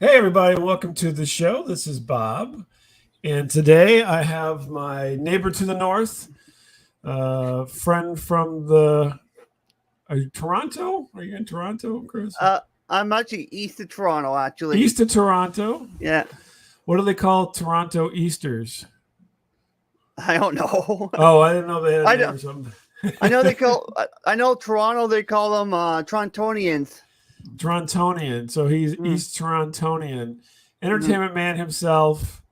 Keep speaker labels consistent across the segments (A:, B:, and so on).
A: Hey, everybody, welcome to the show. This is Bob. And today I have my neighbor to the north, friend from the. Are you Toronto? Are you in Toronto, Chris?
B: Uh, I'm actually east of Toronto, actually.
A: East of Toronto?
B: Yeah,
A: What do they call Toronto Easters?
B: I don't know.
A: Oh, I didn't know they had a
B: I
A: name
B: know.
A: or something.
B: I know they call. I know Toronto. They call them Torontonians.
A: Torontonian. So he's
B: Mm,
A: East Torontonian.
B: hmm
A: Entertainment man himself.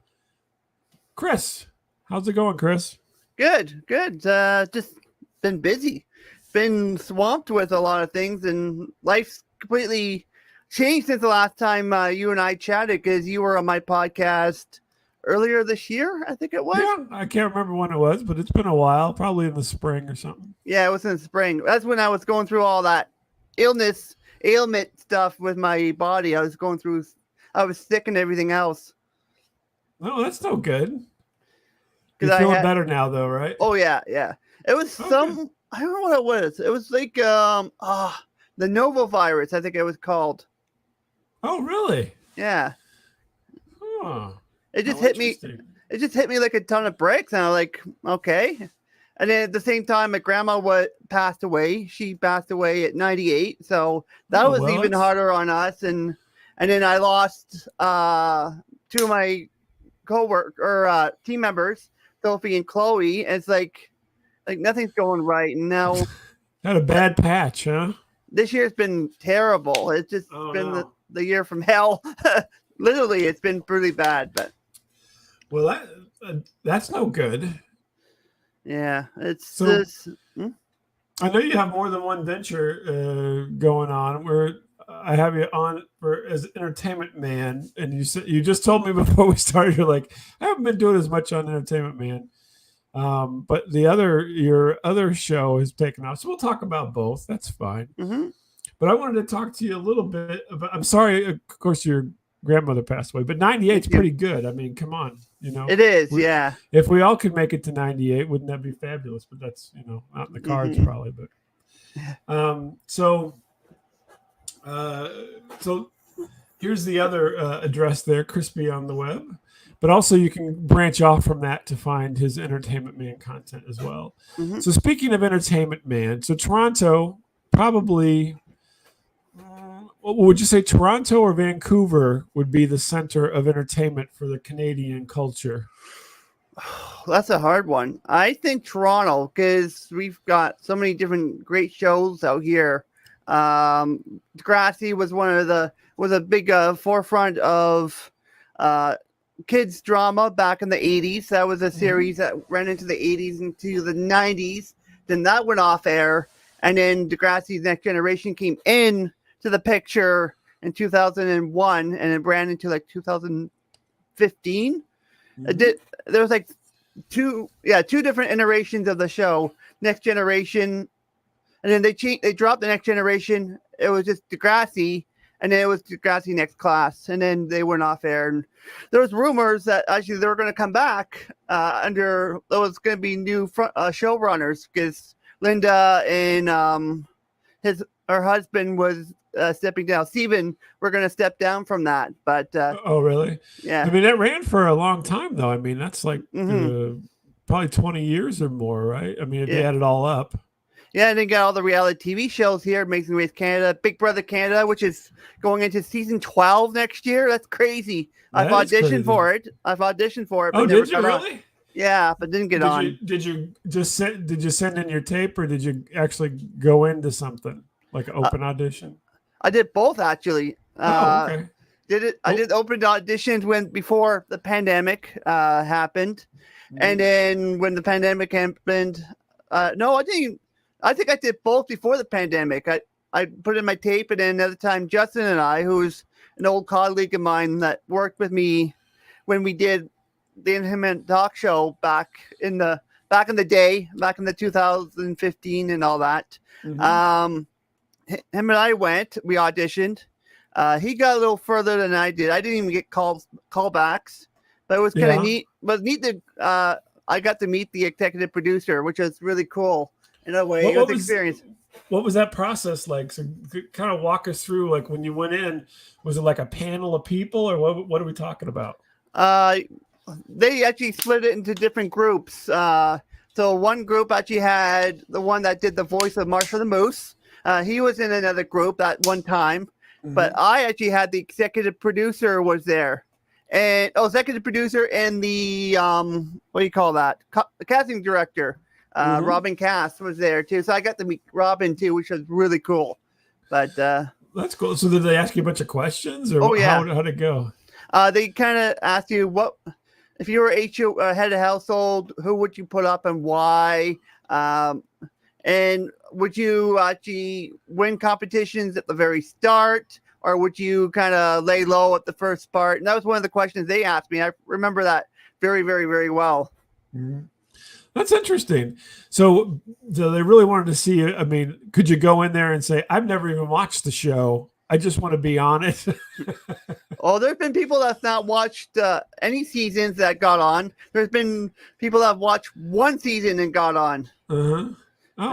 A: Chris. How's it going, Chris?
B: Good, good. Just been busy. Been swamped with a lot of things, and life's completely changed since the last time you and I chatted. Because you were on my podcast earlier this year, I think it was.
A: Yeah, I can't remember when it was, but it's been a while, probably in the spring or something.
B: Yeah, it was in the spring. That's when I was going through all that ailment stuff with my body. I was sick and everything else
A: No, that's no good. You're
B: because I
A: feeling
B: had.
A: better now, though, right?
B: Oh yeah, yeah. It was
A: Okay.
B: some. I don't know what it was. It was like the Nova virus. I think it was called.
A: Oh, really?
B: Yeah.
A: Oh,
B: It just
A: how
B: hit me.
A: interesting.
B: It just hit me like a ton of bricks, and I was like, okay. And then at the same time, my grandma passed away. She passed away at 98, so that
A: Oh,
B: was
A: well,
B: even
A: that's
B: harder on us. And then I lost two of my co-work or team members, Sophie and Chloe. And it's like nothing's going right. And now
A: had a bad patch, huh?
B: this year's been terrible. It's just
A: Oh,
B: been
A: no.
B: the year from hell. Literally, it's been pretty bad. But
A: Well, that's no good.
B: yeah, it's
A: So
B: just. Hmm?
A: I know you have more than one venture going on. Where I have you on for as an entertainment man, and you just told me before we started, you're like, I haven't been doing as much on Entertainment Man. But your other show is taken off, so we'll talk about both. That's fine.
B: Mm-hmm.
A: But I wanted to talk to you a little bit about. I'm sorry, of course, your grandmother passed away, but 98 is
B: Thank you.
A: pretty good. I mean, come on,
B: It is,
A: we,
B: yeah.
A: if we all could make it to 98, wouldn't that be fabulous? But that's not in the cards
B: Mm-hmm.
A: probably. But so uh, so here's the other address there, Crispy on the web. But also, you can branch off from that to find his Entertainment Man content as well.
B: Mm-hmm.
A: So, speaking of Entertainment Man, so Toronto probably, would you say Toronto or Vancouver would be the center of entertainment for the Canadian culture?
B: That's a hard one. I think Toronto because we've got so many different great shows out here. Degrassi was a big forefront of uh, kids drama back in the 80s. That was a
A: Mm-hmm.
B: series that ran into the 80s into the 90s. Then that went off air, and then Degrassi's Next Generation came in to the picture in 2001, and it ran into like 2015. It
A: Mm-hmm.
B: did. There was like two different iterations of the show. Next Generation, and then they dropped the Next Generation. It was just Degrassi, and then it was Degrassi Next Class, and then they went off air. And there was rumors that actually they were going to come back under there was going to be new showrunners because Linda and his her husband was stepping down. Steven, we're going to step down from that, but
A: Oh, really? I
B: yeah.
A: mean, that ran for a long time, though. I mean, that's like
B: Hmm.
A: probably 20 years or more, right? I mean, if you
B: Yeah.
A: add it all up.
B: Yeah, and then got all the reality TV shows here, Amazing Race Canada, Big Brother Canada, which is going into season 12 next year. That's crazy. I've
A: That is
B: auditioned
A: crazy.
B: for it. I've auditioned for it,
A: Oh,
B: but never
A: did you
B: got on.
A: really?
B: Yeah, but didn't get on.
A: Did you send in your tape or did you actually go into something like an
B: Uh,
A: open audition?
B: I did both actually.
A: Oh, okay.
B: Did it? I
A: Well,
B: did open auditions when before the pandemic happened, and
A: mhm.
B: then when the pandemic happened, no, I didn't. I think I did both before the pandemic. I put in my tape, and then another time, Justin and I, who's an old colleague of mine that worked with me when we did the Intimate Talk Show back in the day, back in the 2015 and all that.
A: Mhm.
B: Um, him and I went. We auditioned. He got a little further than I did. I didn't even get callbacks, but it was kind of
A: Yeah.
B: neat. It was neat to I got to meet the executive producer, which was really cool in a way.
A: What
B: It was
A: what
B: an
A: was
B: experience.
A: what was that process like? So kind of walk us through, like when you went in, was it like a panel of people, or what are we talking about?
B: Uh, they actually split it into different groups. So one group actually had the one that did the voice of Marshall the Moose. He was in another group at one time, but I actually had the executive producer was there, and executive producer and the what do you call that? The casting director, Robin Cass was there too. So I got to meet Robin too, which was really cool. But
A: That's cool. So did they ask you a bunch of questions, or
B: Oh, yeah.
A: how'd it go?
B: they kind of asked you what if you were head of household, who would you put up and why? And would you actually win competitions at the very start, or would you kind of lay low at the first part? And that was one of the questions they asked me. I remember that very, very, very well.
A: That's interesting. So they really wanted to see it. I mean, could you go in there and say, I've never even watched the show, I just want to be on it?
B: Oh, there's been people that's not watched any seasons that got on. There's been people that have watched one season and got on.
A: Oh,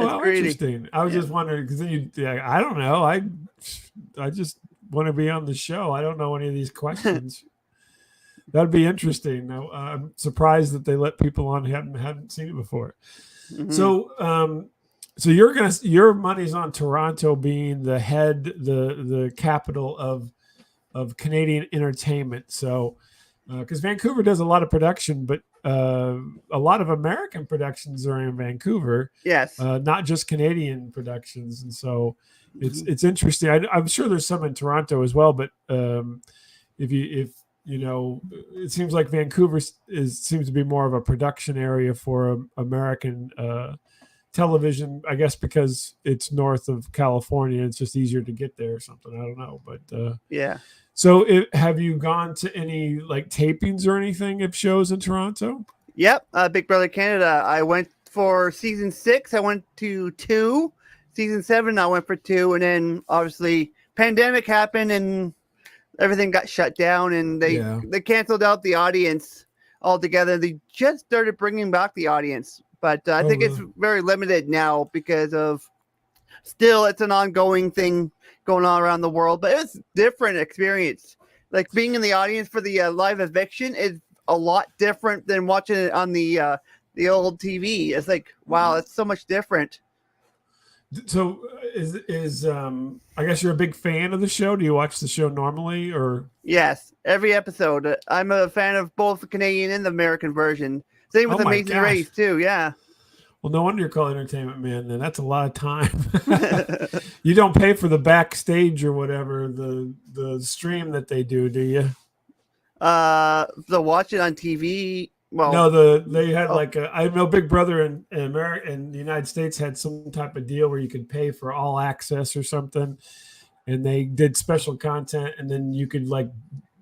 A: wow, interesting. I was just wondering, because then I don't know. I just want to be on the show. I don't know any of these questions. That'd be interesting. I'm surprised that they let people on who hadn't seen it before. So your money's on Toronto being the capital of Canadian entertainment. So because Vancouver does a lot of production, but a lot of American productions are in Vancouver.
B: Yes,
A: not just Canadian productions, and so it's interesting. I'm sure there's some in Toronto as well, but if you know, it seems like Vancouver seems to be more of a production area for American television, I guess, because it's north of California. It's just easier to get there or something. I don't know, but
B: yeah.
A: So have you gone to any like tapings or anything of shows in Toronto?
B: Yep. Big Brother Canada. I went for season 6. I went to 2. Season 7, I went for 2. And then obviously pandemic happened and everything got shut down, and they canceled out the audience altogether. They just started bringing back the audience, but I think it's very limited now because of still it's an ongoing thing going on around the world. But it's a different experience. Like being in the audience for the live eviction is a lot different than watching it on the old TV. It's like, wow, it's so much different.
A: So is I guess you're a big fan of the show. Do you watch the show normally, or?
B: Yes, every episode. I'm a fan of both the Canadian and the American version. Same with Amazing Race too. Yeah.
A: Well, no wonder you're called Entertainment Man. Then that's a lot of time. You don't pay for the backstage or whatever the stream that they do you?
B: So watch it on TV. Well,
A: no, they had I know Big Brother in America and the United States had some type of deal where you could pay for all access or something, and they did special content, and then you could like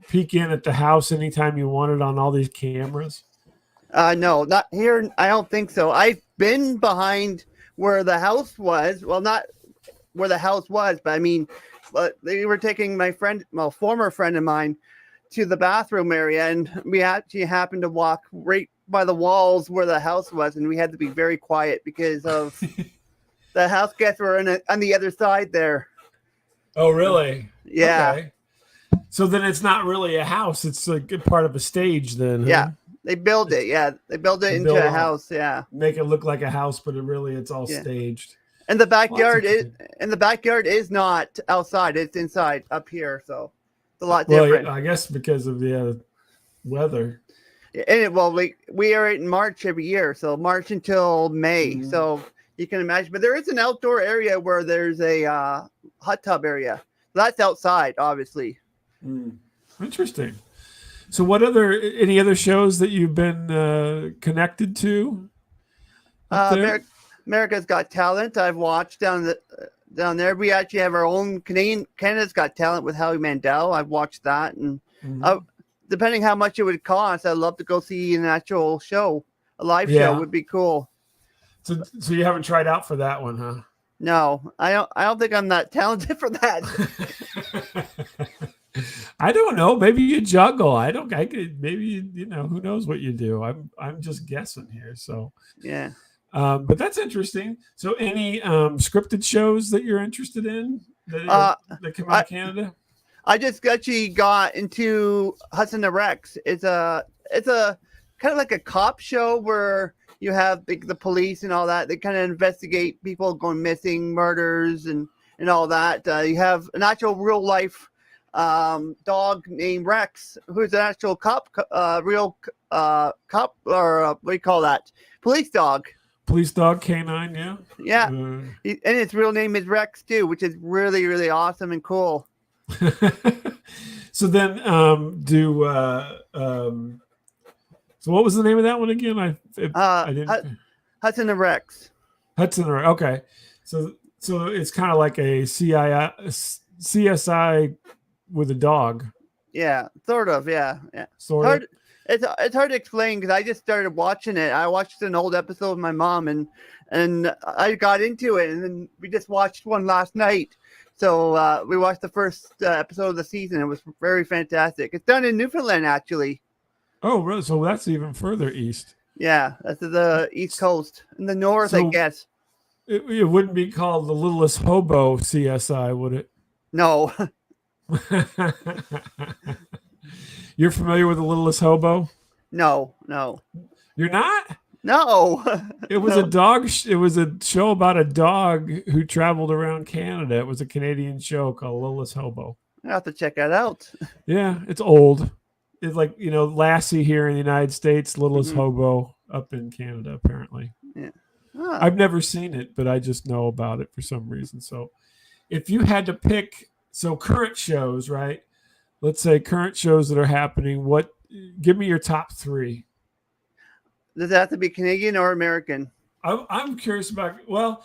A: peek in at the house anytime you wanted on all these cameras.
B: No, not here. I don't think so. I've been behind where the house was. Well, not where the house was, but I mean, they were taking my former friend of mine to the bathroom area, and we actually happened to walk right by the walls where the house was, and we had to be very quiet because of the house guests were on the other side there.
A: Oh, really?
B: Yeah.
A: Okay. So then it's not really a house; it's like part of a stage. Then,
B: yeah, they build it. Yeah, they build it into a house. Yeah,
A: make it look like a house, but it's all staged.
B: And the backyard is not outside; it's inside up here. So. A lot different.
A: I guess because of the weather.
B: And we are in March every year, so March until May. So you can imagine. But there is an outdoor area where there's a hot tub area. That's outside, obviously.
A: Interesting. So, any other shows that you've been connected to?
B: America's Got Talent. I've watched down there. We actually have our own Canada's Got Talent with Howie Mandel. I've watched that, and depending how much it would cost, I'd love to go see an actual show. A live show would be cool.
A: So you haven't tried out for that one, huh?
B: No, I don't think I'm that talented for that.
A: I don't know. Maybe you juggle. I could maybe who knows what you do. I'm just guessing here. So
B: yeah.
A: But that's interesting. So, any scripted shows that you're interested in
B: Uh,
A: that come out
B: I
A: of Canada?
B: I just actually got into Hudson and Rex. It's a kind of like a cop show where you have the police and all that. They kind of investigate people going missing, murders, and all that. You have an actual real life dog named Rex, who's an actual cop, real cop, or what do you call that? Police dog.
A: Police dog canine, yeah.
B: Yeah, and his real name is Rex too, which is really really awesome and cool.
A: So then, so what was the name of that one again? I didn't.
B: Hudson and Rex.
A: Hudson. Okay, so it's kind of like a CSI with a dog.
B: Yeah, sort of. Yeah.
A: Sort of.
B: It's hard to explain because I just started watching it. I watched an old episode with my mom, and I got into it, and then we just watched one last night. So we watched the first episode of the season. It was very fantastic. It's done in Newfoundland, actually.
A: Oh, really? So that's even further east.
B: Yeah, that's the East Coast. In the north, I guess.
A: It wouldn't be called the Littlest Hobo CSI, would it?
B: No.
A: You're familiar with the Littlest Hobo?
B: No.
A: You're not?
B: No.
A: It was a dog. It was a show about a dog who traveled around Canada. It was a Canadian show called Littlest Hobo.
B: I have to check that out.
A: Yeah, it's old. It's like, Lassie here in the United States, Littlest Hobo up in Canada, apparently.
B: Yeah.
A: I've never seen it, but I just know about it for some reason. So if you had to pick, current shows, right? Let's say current shows that are happening, give me your top 3.
B: Does it have to be Canadian or American?
A: I'm curious about. Well,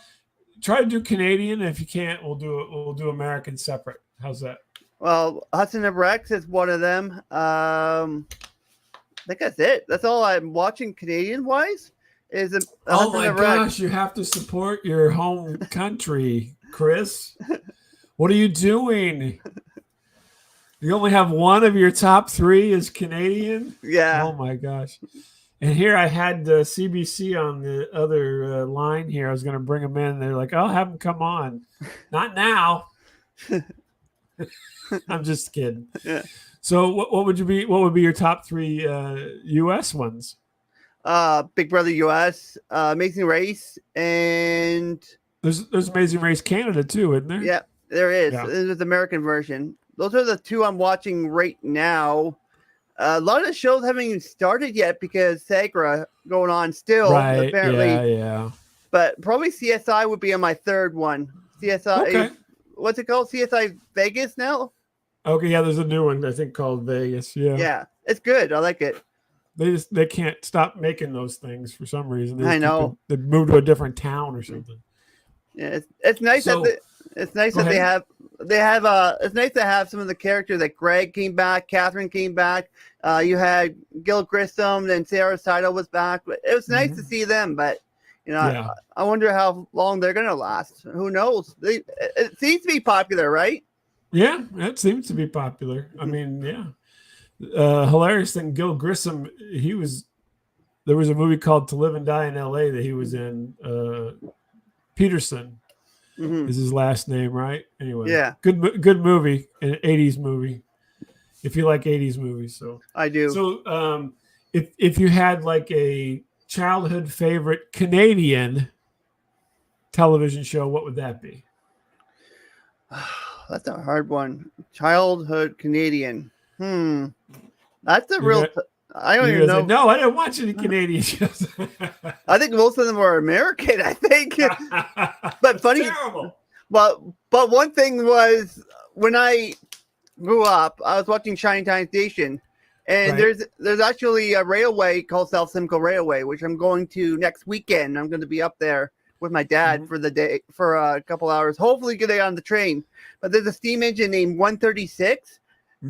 A: try to do Canadian. If you can't, we'll do American separate. How's that?
B: Well, Hudson and Rex is one of them. I think that's it. That's all I'm watching Canadian wise.
A: Oh my gosh! You have to support your home country, Chris. What are you doing? You only have one of your top 3 is Canadian.
B: Yeah.
A: Oh my gosh. And here I had the CBC on the other line here. I was going to bring them in. They're like, I'll have them come on. Not now. I'm just kidding.
B: Yeah.
A: So what would be your top 3 U.S. ones?
B: Big Brother US, Amazing Race, and
A: there's Amazing Race Canada too, isn't there?
B: Yeah, there is.
A: Yeah.
B: There's the American version. Those are the 2 I'm watching right now. A lot of the shows haven't even started yet because Sagra going on still,
A: right.
B: Apparently.
A: Yeah.
B: But probably CSI would be on my 3rd one. CSI.
A: Okay.
B: What's it called? CSI Vegas now?
A: Okay, yeah, there's a new one I think called Vegas. Yeah.
B: Yeah, it's good. I like it.
A: They can't stop making those things for some reason.
B: I know.
A: They moved to a different town or something.
B: Yeah, it's nice that it's nice that it's nice to have some of the characters. Like Greg came back, Catherine came back. You had Gil Grissom, and Sarah Seidel was back. But it was nice to see them. But I wonder how long they're gonna last. Who knows? It seems to be popular, right?
A: Yeah, it seems to be popular. I mean, yeah. Hilarious thing, Gil Grissom, there was a movie called To Live and Die in LA that he was in. Peterson is his last name, right? Anyway,
B: yeah,
A: good movie, an 80s movie. If you like 80s movies, so
B: I do.
A: So if you had like a childhood favorite Canadian television show, what would that be?
B: That's a hard one. Childhood Canadian. That's a real. I don't even know.
A: No, I didn't watch any Canadian shows.
B: I think most of them were American. I think, but funny.
A: Terrible.
B: But one thing was when I grew up, I was watching Shining Time Station, and there's actually a railway called South Simcoe Railway, which I'm going to next weekend. I'm going to be up there with my dad for the day for a couple hours. Hopefully, get on the train. But there's a steam engine named 136.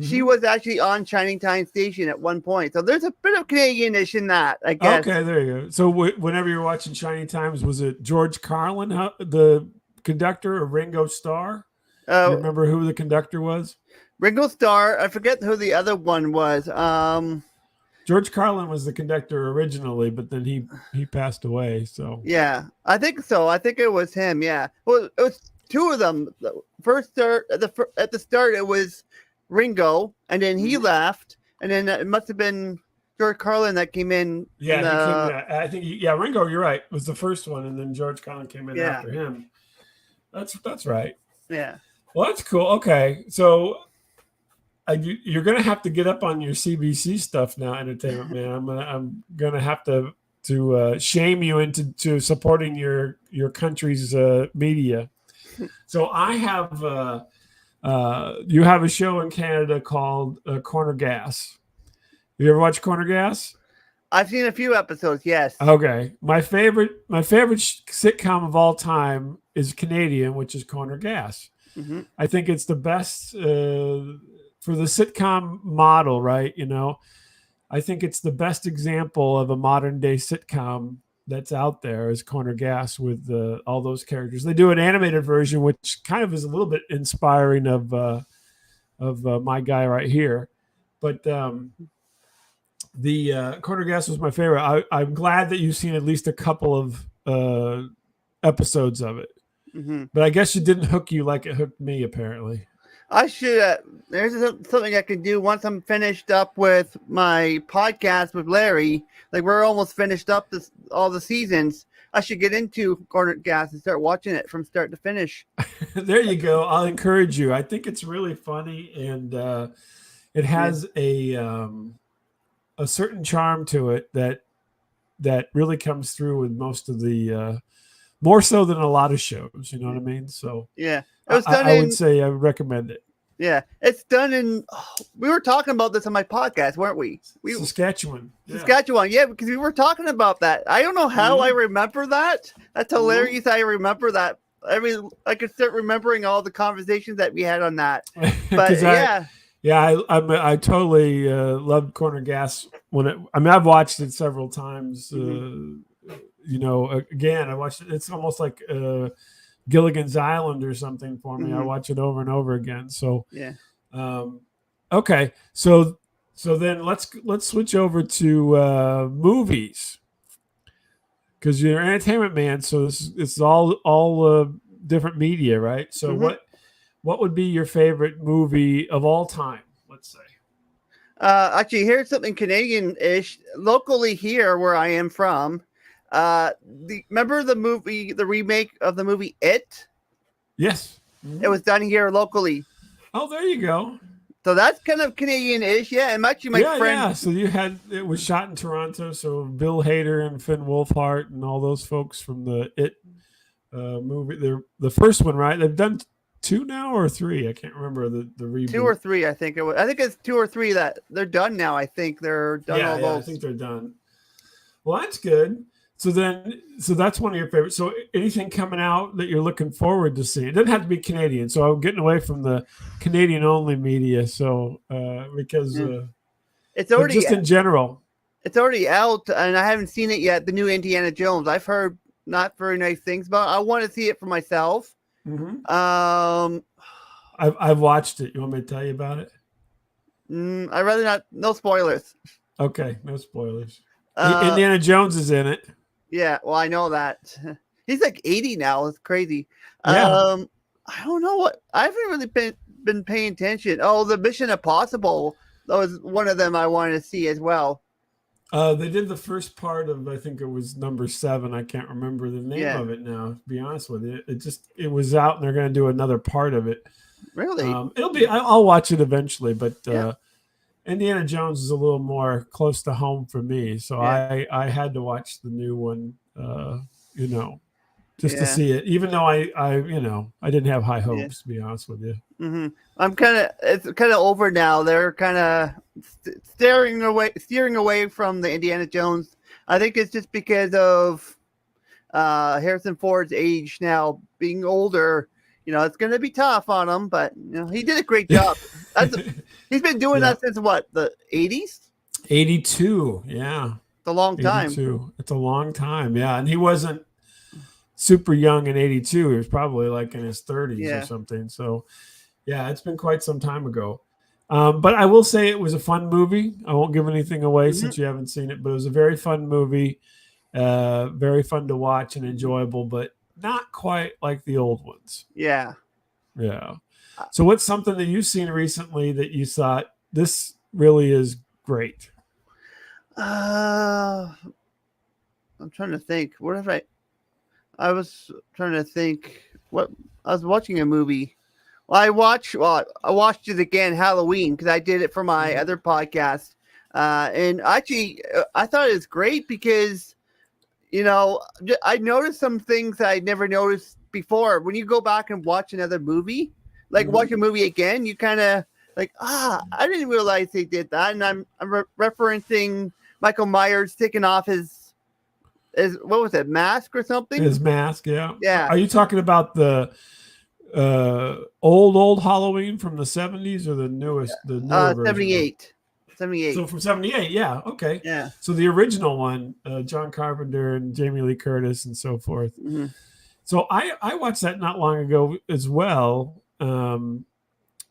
B: She was actually on Shining Time Station at one point. So there's a bit of Canadian-ish in that, I guess.
A: Okay, there you go. So whenever you're watching Shining Times, was it George Carlin, the conductor, or Ringo Starr? You remember who the conductor was?
B: Ringo Starr. I forget who the other one was.
A: George Carlin was the conductor originally, but then he passed away. So
B: Yeah, I think so. I think it was him. Yeah. Well, it was two of them. The first start at the start it was Ringo, and then he left, and then it must have been George Carlin that came in.
A: Yeah, I think Ringo, you're right, was the first one, and then George Carlin came in after him. That's right.
B: Yeah.
A: Well, that's cool. Okay, so you're gonna have to get up on your CBC stuff now, Entertainment Man. I'm gonna have to shame you into supporting your country's media. So I have you have a show in Canada called Corner Gas. You ever watch Corner Gas?
B: I've seen a few episodes. Yes.
A: Okay, my favorite sitcom of all time is Canadian, which is Corner Gas.
B: Mm-hmm.
A: I think it's the best for the sitcom model, right? I think it's the best example of a modern day sitcom that's out there is Corner Gas with all those characters. They do an animated version, which kind of is a little bit inspiring of My Guy Right Here, but the Corner Gas was my favorite. I'm glad that you've seen at least a couple of episodes of it, but I guess it didn't hook you like it hooked me. Apparently,
B: I should. There's something I can do once I'm finished up with my podcast with Larry. Like we're almost finished up all the seasons. I should get into Corner Gas and start watching it from start to finish.
A: There you go. I'll encourage you. I think it's really funny, and it has a certain charm to it that really comes through with most of the more so than a lot of shows. You know what I mean? So
B: yeah,
A: it was done. I would say I would recommend it.
B: Yeah, it's done in. We were talking about this on my podcast, weren't we?
A: Saskatchewan.
B: Saskatchewan, yeah, because we were talking about that. I don't know how I remember that. That's hilarious. I remember that. I mean, I could start remembering all the conversations that we had on that. But
A: I totally loved Corner Gas I've watched it several times. Again, I watched it. It's almost like Gilligan's Island or something for me. I watch it over and over again. So
B: yeah.
A: Okay. So then let's switch over to movies, because you're an entertainment man. So it's all different media, right? So what would be your favorite movie of all time? Let's say.
B: Actually, here's something Canadian-ish. Locally here, where I am from, remember the remake of the movie It?
A: Yes.
B: It was done here locally.
A: Oh, there you go.
B: So that's kind of Canadian-ish, yeah. And actually, my friend.
A: Yeah. So it was shot in Toronto. So Bill Hader and Finn Wolfhard and all those folks from the It movie. They're the first one, right? They've done 2 now or 3. I can't remember the reboot.
B: 2 or 3, I think it was. I think it's 2 or 3 that they're done now. I think they're done.
A: Yeah, I think they're done. Well, that's good. So that's one of your favorites. So anything coming out that you're looking forward to seeing? It doesn't have to be Canadian. So I'm getting away from the Canadian only media. So because
B: it's already
A: just in general,
B: it's already out, and I haven't seen it yet. The new Indiana Jones. I've heard not very nice things about it. I want to see it for myself.
A: I've watched it. You want me to tell you about it?
B: I'd rather not. No spoilers.
A: Okay, no spoilers. Indiana Jones is in it.
B: Yeah, well, I know that. He's like 80 now. It's crazy.
A: Yeah.
B: I don't know what. I haven't really been paying attention. Oh, the Mission Impossible. That was one of them I wanted to see as well.
A: They did the first part of, I think it was number 7. I can't remember the name of it now, to be honest with you. It was out, and they're going to do another part of it.
B: Really?
A: I'll watch it eventually, but Indiana Jones is a little more close to home for me. So I had to watch the new one, just to see it, even though I didn't have high hopes, to be honest with you.
B: It's kind of over now. They're kind of steering away from the Indiana Jones. I think it's just because of Harrison Ford's age now, being older. It's going to be tough on him, but he did a great job. He's been doing that since what, the 80s?
A: 82, yeah.
B: It's a long time.
A: 82. It's a long time, yeah. And he wasn't super young in 82. He was probably like in his 30s or something. So, yeah, it's been quite some time ago. But I will say it was a fun movie. I won't give anything away
B: Mhm.
A: since you haven't seen it, but it was a very fun movie. Very fun to watch and enjoyable, but not quite like the old ones.
B: Yeah.
A: Yeah.
B: Uh,
A: So what's something that you've seen recently that you thought this really is great?
B: Uh, I'm trying to think. What if I was trying to think. What I was watching a movie. Well, I watched it again Halloween because I did it for my
A: Mhm.
B: other podcast. And actually, I thought it was great because I noticed some things that I'd never noticed before. When you go back and watch another movie, like watch
A: Mhm.
B: a movie again, you kind of like, I didn't realize they did that. And I'm referencing Michael Myers taking off his what was it, mask or something?
A: His mask, yeah.
B: Yeah,
A: Are you talking about the old Halloween from the 70s or the newer version of?
B: 78, 78.
A: So from 78, yeah, okay.
B: Yeah.
A: So the original one, John Carpenter and Jamie Lee Curtis and so forth.
B: Hmm.
A: So I watched that not long ago as well. And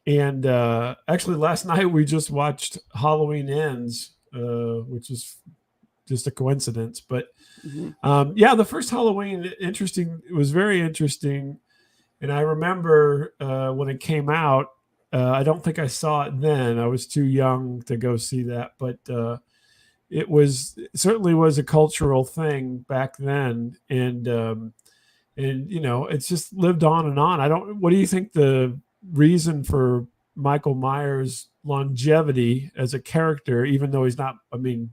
A: actually last night we just watched Halloween Ends, which is just a coincidence. But
B: Hmm.
A: yeah, the first Halloween, interesting. It was very interesting. And I remember when it came out, I don't think I saw it then. I was too young to go see that, but it certainly was a cultural thing back then, and it's just lived on and on. I don't. What do you think the reason for Michael Myers' longevity as a character, even though he's not? I mean,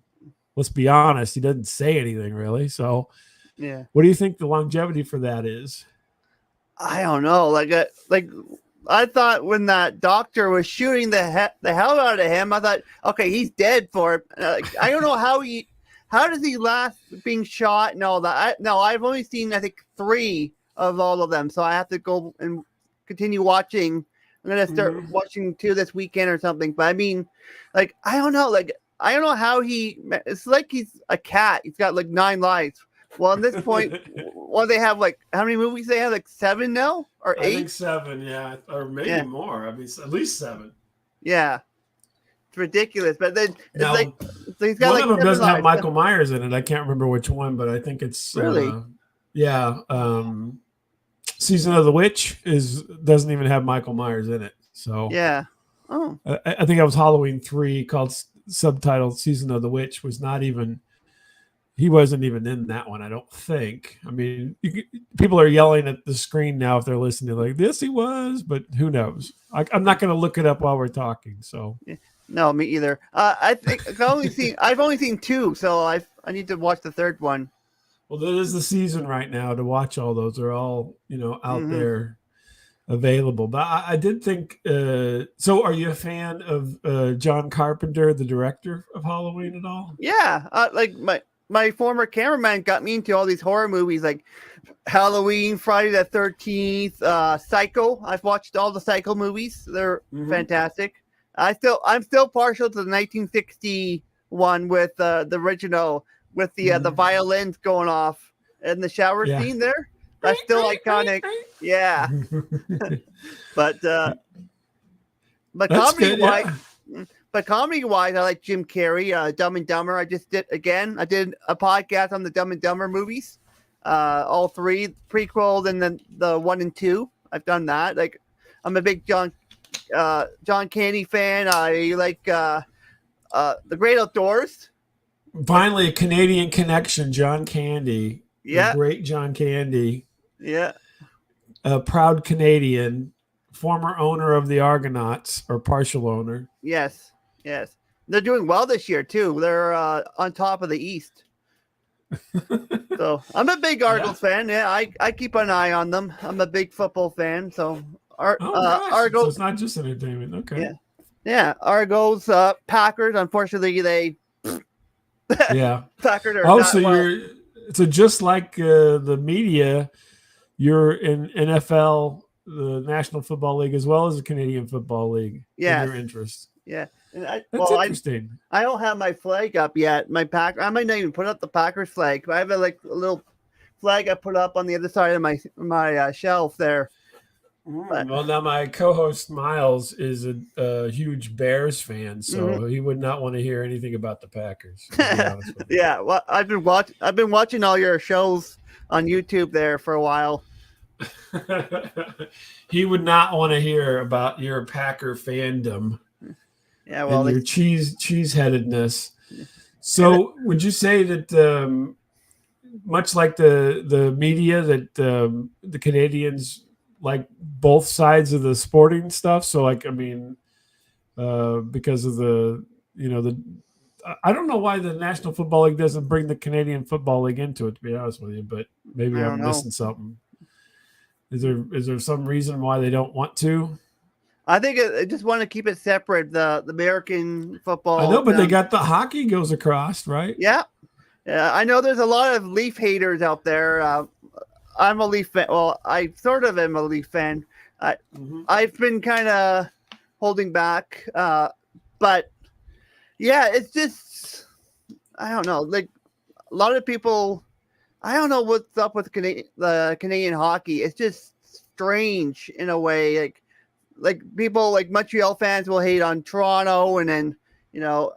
A: let's be honest, he doesn't say anything really. So,
B: Yeah.
A: what do you think the longevity for that is?
B: I don't know. Like I thought when that doctor was shooting the hell out of him, I thought, okay, he's dead for it. I don't know how does he last being shot and all that. I've only seen I think 3 of all of them, so I have to go and continue watching. I'm gonna start
A: Mhm.
B: watching 2 this weekend or something. But I mean, like I don't know. Like I don't know how he. It's like he's a cat. He's got like 9 lives. Well, at this point, well, they have like how many movies they have? Like 7 now or
A: I
B: 8?
A: think 7, yeah, or maybe
B: Yeah,
A: more. I mean, at least 7.
B: yeah, it's ridiculous. But then it's like
A: Now,
B: so he's got
A: one
B: like
A: of them
B: 7
A: doesn't have
B: lives.
A: Michael Myers in it. I can't remember which one, but I think it's
B: Really?
A: yeah. Season of the Witch is doesn't even have Michael Myers in it. So
B: Yeah. Oh,
A: I think that was Halloween 3, called subtitled "Season of the Witch." Was not even he wasn't even in that one. I don't think. I mean, people are yelling at the screen now if they're listening, like this he was, but who knows? I'm not going to look it up while we're talking. So
B: yeah. No, me either. I think I've only seen 2, so I need to watch the third one.
A: well, that is the season right now to watch all those. They're all out
B: Hmm.
A: there available. But I did think. So, are you a fan of John Carpenter, the director of Halloween, at all?
B: Yeah, like my former cameraman got me into all these horror movies like Halloween, Friday the 13th, Psycho. I've watched all the Psycho movies. They're
A: Mm-hmm.
B: fantastic. I'm still partial to the 1961 with the original with the
A: Mm-hmm.
B: violins going off in the shower
A: Yeah.
B: scene there. That's still iconic. Yeah, but but
A: That's
B: comedy
A: good.
B: wise,
A: Yeah.
B: but comedy wise, I like Jim Carrey, Dumb and Dumber. I did a podcast on the Dumb and Dumber movies, all 3 prequels and then the 1 and 2. I've done that. Like, I'm a big John Candy fan. I like The Great Outdoors.
A: Finally, a Canadian connection. John Candy, the
B: Yeah,
A: great John Candy,
B: yeah,
A: a proud Canadian, former owner of the Argonauts, or partial owner.
B: yes, yes. They're doing well this year too. They're on top of the East. So I'm a big
A: Yeah.
B: Argos fan. Yeah, I keep an eye on them. I'm a big football fan. So
A: Oh gosh. So
B: Argos,
A: it's not just entertainment. Okay.
B: yeah, yeah. Argos, Packers. Unfortunately, they
A: Yeah.
B: Packers are
A: Oh,
B: not
A: so
B: well.
A: so just like the media, you're in NFL, the National Football League, as well as the Canadian Football League in
B: Yes,
A: your interest.
B: yeah. And
A: That's interesting.
B: I don't have my flag up yet. I might not even put up the Packers flag, but I have a little flag I put up on the other side of my shelf there. But
A: Well, now my co-host Miles is a huge Bears fan,
B: mhm.
A: so he would not want to hear anything about the Packers. To be honest with
B: Yeah, well, I've been watching all your shows on YouTube there for a while.
A: you, he would not want to hear about your Packer fandom
B: Yeah, well,
A: and
B: they,
A: your cheese-headedness.
B: and
A: So, would you say that much like the media that the Canadians like both sides of the sporting stuff? So, like, I mean, because of the I don't know why the National Football League doesn't bring the Canadian Football League into it, to be honest with you, but
B: I
A: maybe
B: don't
A: I'm
B: know.
A: missing something. Is there some reason why they don't want to?
B: I think I just want to keep it separate. The American
A: I know,
B: football.
A: but they got the hockey goes across, right?
B: Yeah, yeah. I know there's a lot of Leaf haters out there. I'm a Leaf fan. Well, I sort of am a Leaf fan. I
A: Mhm.
B: I've been kind of holding back, but yeah, it's just I don't know. Like a lot of people, I don't know what's up with the Canadian hockey. It's just strange in a way. Like people like Montreal fans will hate on Toronto, and then you know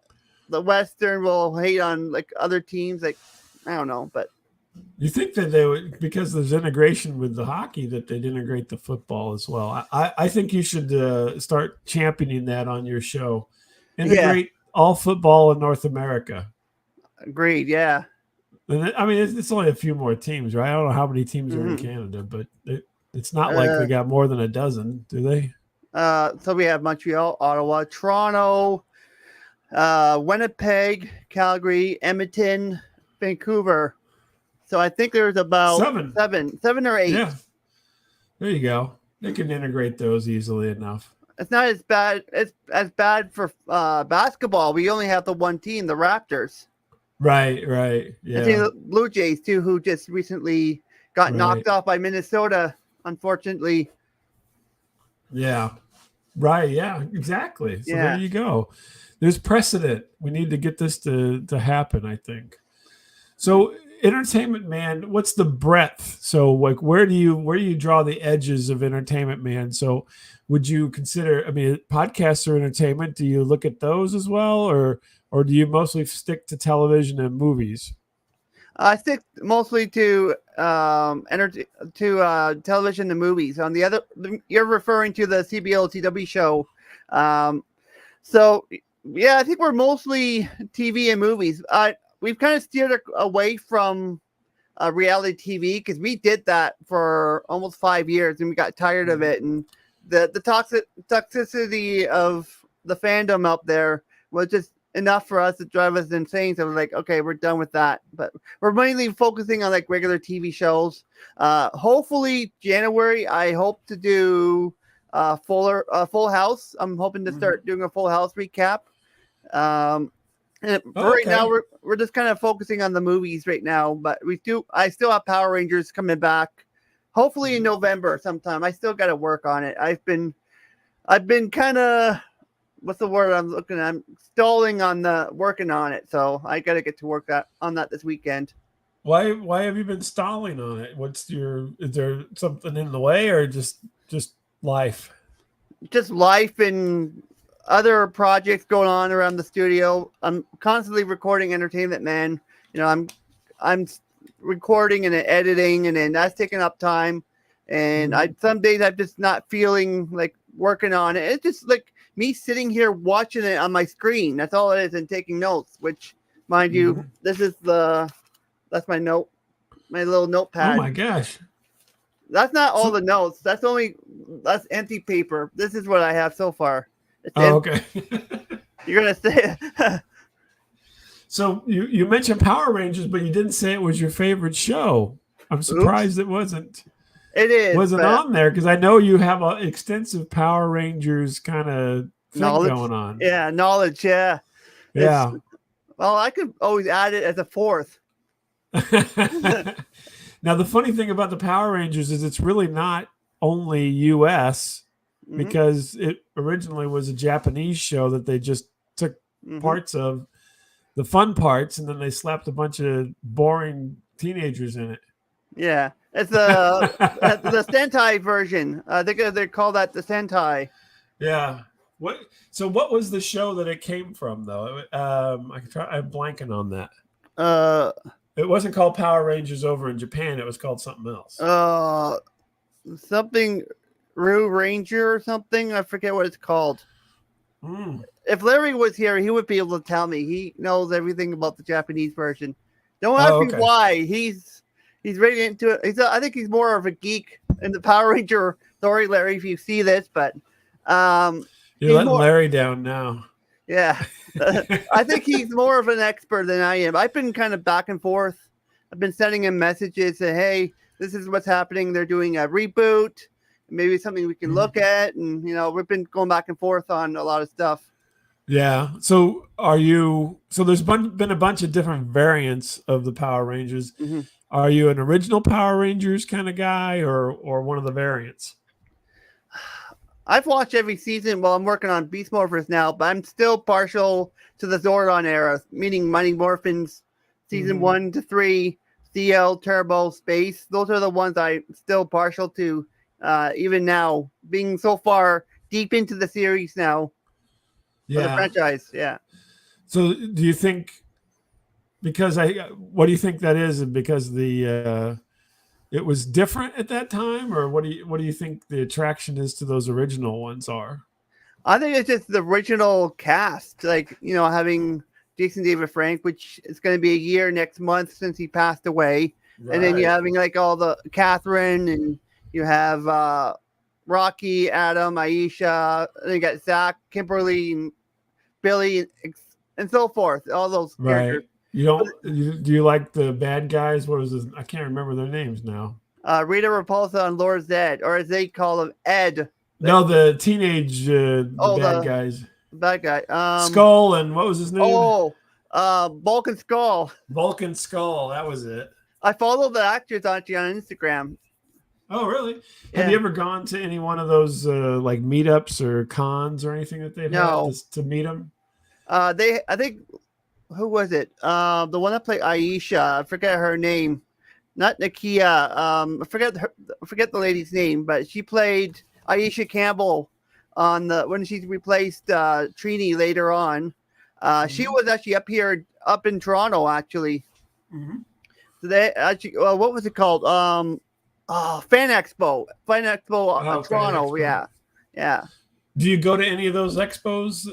B: the Western will hate on like other teams. Like I don't know, but
A: You think that they would, because there's integration with the hockey, that they'd integrate the football as well. I think you should start championing that on your show.
B: yeah,
A: Integrate all football in North America.
B: agreed. Yeah.
A: And I mean, it's only a few more teams, right? I don't know how many teams are in
B: hmm
A: Canada, but it's not like they
B: Uh,
A: got more than a dozen, do they?
B: so we have Montreal, Ottawa, Toronto, Winnipeg, Calgary, Edmonton, Vancouver. So I think there's about
A: Seven.
B: seven or eight.
A: Yeah. There you go. They can integrate those easily enough.
B: It's not as bad. It's as bad for basketball. We only have the one team, the Raptors.
A: Right,
B: I think
A: yeah,
B: the Blue Jays too, who just recently got
A: right,
B: knocked off by Minnesota. Unfortunately,
A: yeah, right, yeah, exactly. So there
B: yeah.
A: you go. There's precedent. We need to get this to happen, I think. So Entertainment Man, what's the breadth? So like where do you draw the edges of Entertainment Man? So would you consider, I mean, podcasts are entertainment. Do you look at those as well, or do you mostly stick to television and movies?
B: I stick mostly to television and movies. On the other, you're referring to the CBL TW show. Um, so yeah, I think we're mostly TV and movies. We've kind of steered away from reality TV because we did that for almost 5 years and we got tired of it. And the toxicity of the fandom out there was just enough for us to drive us insane. So we're like, okay, we're done with that. But we're mainly focusing on like regular TV shows. Hopefully January, I hope to do Full House. I'm hoping to start doing a Full House recap. And for
A: Oh,
B: right now,
A: okay.
B: we're just kind of focusing on the movies right now. But I still have Power Rangers coming back. Hopefully in November sometime. I still got to work on it. I've been kind of what's the word I'm looking at? I'm stalling on the working on it. So I got to get to work on that this weekend.
A: Why have you been stalling on it? Is there something in the way, or just life?
B: Just life and other projects going on around the studio. I'm constantly recording Entertainment Man. You know, I'm recording and then editing, and then that's taking up time. And some days I'm just not feeling like working on it. It's just like me sitting here watching it on my screen. That's all it is, and taking notes. Which, mind you, that's my little
A: Oh
B: notepad.
A: my gosh.
B: That's not all
A: So
B: the notes. That's empty paper. This is what I have so far. It's
A: oh,
B: empty.
A: okay.
B: You're gonna say
A: So you mentioned Power Rangers, but you didn't say it was your favorite show. I'm
B: oops.
A: surprised it
B: It is,
A: wasn't
B: but
A: on there because I know you have an extensive Power Rangers kind of thing
B: knowledge.
A: going on.
B: Yeah, knowledge. Yeah. It's
A: Yeah.
B: well, I could always add it as a fourth.
A: Now the funny thing about the Power Rangers is it's really not only U.S.
B: hmm
A: because it originally was a Japanese show that they just took
B: hmm
A: parts of the fun parts and then they slapped a bunch of boring teenagers in it.
B: Yeah, it's the Sentai version. I think they call that the Sentai.
A: Yeah. What? So what was the show that it came from though? I'm blanking on that.
B: Uh,
A: It wasn't called Power Rangers over in Japan. It was called something else.
B: Something Rue Ranger or something. I forget what it's called.
A: Mm.
B: If Larry was here, he would be able to tell me. He knows everything about the Japanese version. Don't ask me
A: Okay.
B: why. He's really into it. I think he's more of a geek in the Power Ranger. Sorry, Larry, if you see this, but
A: You're letting Larry down now.
B: Yeah, I think he's more of an expert than I am. I've been kind of back and forth. I've been sending him messages saying, "Hey, this is what's happening. They're doing a reboot. Maybe something we can look at." And we've been going back and forth on a lot of stuff.
A: Yeah. So So there's been a bunch of different variants of the Power Rangers.
B: Mm-hmm.
A: Are you an original Power Rangers kind of guy, or one of the variants?
B: I've watched every season. Well, I'm working on Beast Morphers now, but I'm still partial to the Zordon era, meaning Mighty Morphins, season 1 to 3, CL, Turbo, Space. Those are the ones I'm still partial to, even now, being so far deep into the series now.
A: Yeah.
B: The franchise, yeah.
A: So do you think, what do you think that is? Because it was different at that time, or what do you think the attraction is to those original ones are?
B: I think it's just the original cast, like, having Jason David Frank, which is going to be a year next month since he passed away. Right. And then you're having like all the Catherine, and you have Rocky, Adam, Aisha, and you got Zach, Kimberly, and Billy, and so forth. All those characters.
A: Do you like the bad guys? What was this? I can't remember their names now.
B: Rita Repulsa and Lord Zed, or as they call him, Ed.
A: No, the teenage bad guys.
B: Bad guy.
A: Skull, and what was his name?
B: Vulcan Skull.
A: Vulcan Skull, that was it.
B: I follow the actors on Instagram.
A: Oh, really? Yeah. Have you ever gone to any one of those like meetups or cons or anything that they've had to meet them?
B: I think, who was it? The one that played Aisha. I forget her name. Not Nakia. I forget the lady's name, but she played Aisha Campbell when she replaced Trini later on. She was actually up in Toronto, actually.
A: Mm-hmm.
B: So they actually, what was it called? Fan Expo. Toronto. Expo. Yeah.
A: Do you go to any of those expos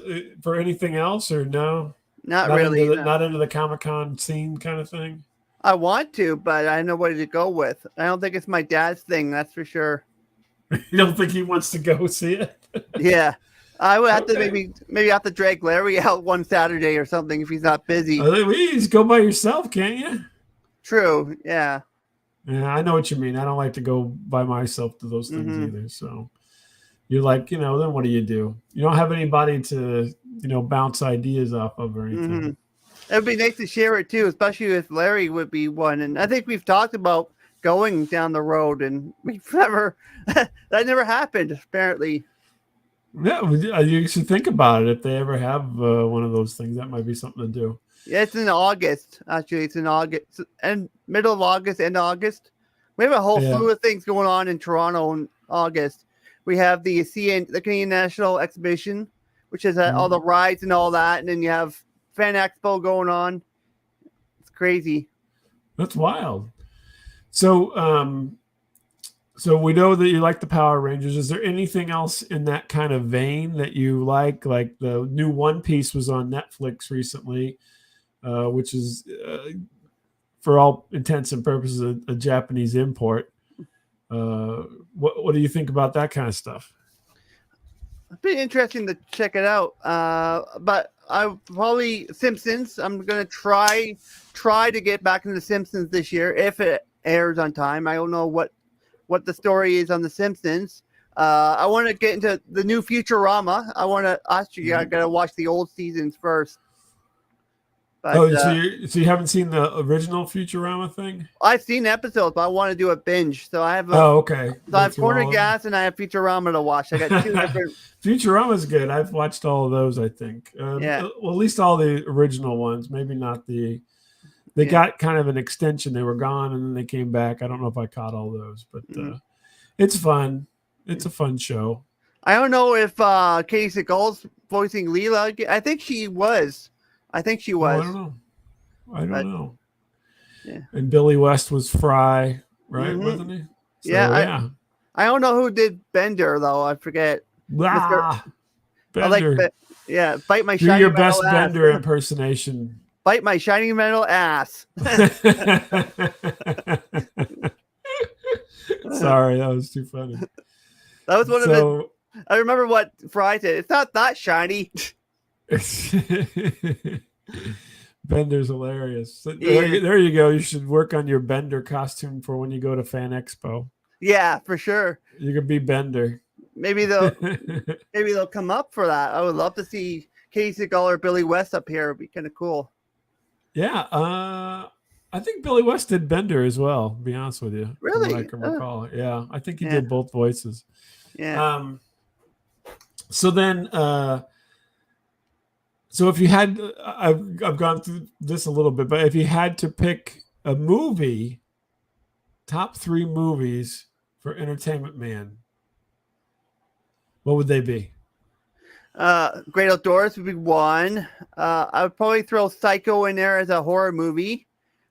A: for anything else, or no?
B: Not really.
A: Not into the Comic-Con scene kind of thing?
B: I want to, but I don't know what to go with. I don't think it's my dad's thing, that's for sure.
A: You don't think he wants to go see it?
B: Yeah. I would have to maybe have to drag Larry out one Saturday or something if he's not busy.
A: You just go by yourself, can't you?
B: True, yeah.
A: Yeah, I know what you mean. I don't like to go by myself to those things either. So you're like, then what do? You don't have anybody to, bounce ideas off of or anything.
B: Mm-hmm. It would be nice to share it too, especially if Larry would be one. And I think we've talked about going down the road, and that never happened, apparently.
A: Yeah, you should think about it. If they ever have one of those things, that might be something to do.
B: Yeah, it's in August. Actually, it's in August, and middle of August, end of August. We have a whole slew of things going on in Toronto in August. We have the Canadian National Exhibition, which has all the rides and all that, and then you have Fan Expo going on. It's crazy.
A: That's wild. So, so we know that you like the Power Rangers. Is there anything else in that kind of vein that you like? Like the new One Piece was on Netflix recently, which is, for all intents and purposes, a Japanese import. What do you think about that kind of stuff?
B: It'd be interesting to check it out. But I probably Simpsons. I'm gonna try to get back into the Simpsons this year if it airs on time. I don't know what the story is on the Simpsons. I want to get into the new Futurama. I want to actually I gotta watch the old seasons first. But,
A: so you haven't seen the original Futurama thing?
B: I've seen episodes, but I want to do a binge. So I have.
A: Okay.
B: So I have Corner Gas and I have Futurama to watch. I got two different.
A: Futurama's good. I've watched all of those. I think. Yeah. Well, at least all the original ones. Maybe not the They
B: Yeah.
A: got kind of an extension. They were gone and then they came back. I don't know if I caught all those, but it's fun. It's a fun show.
B: I don't know if Katie Seagal's voicing Leela. I think she was.
A: Oh, I don't know. I
B: But-
A: don't know.
B: Yeah.
A: And Billy West was Fry, right?
B: Mhm.
A: Wasn't he? So,
B: Yeah,
A: yeah.
B: I don't know who did Bender though. I forget.
A: Ah,
B: I like,
A: Bender.
B: bite my
A: Do
B: shiny
A: your
B: metal
A: best
B: ass.
A: Bender impersonation.
B: Bite my shiny metal ass.
A: Sorry, that was too funny.
B: That was one of his.
A: So,
B: I remember what Fry said. It's not that shiny.
A: Bender's hilarious. So
B: Yeah.
A: there you go. You should work on your Bender costume for when you go to Fan Expo.
B: Yeah, for sure.
A: You could be Bender.
B: Maybe they'll come up for that. I would love to see Katie Seagal or Billy West up here. It'd be kind of cool.
A: Yeah, I think Billy West did Bender as well. To be honest with you, from
B: Really?
A: what I can recall. Yeah, I think he
B: Yeah.
A: did both voices.
B: Yeah.
A: So then, so if you had, I've gone through this a little bit, but if you had to pick a movie, top 3 movies for Entertainment Man, what would they be?
B: Great Outdoors would be one. I would probably throw Psycho in there as a horror movie,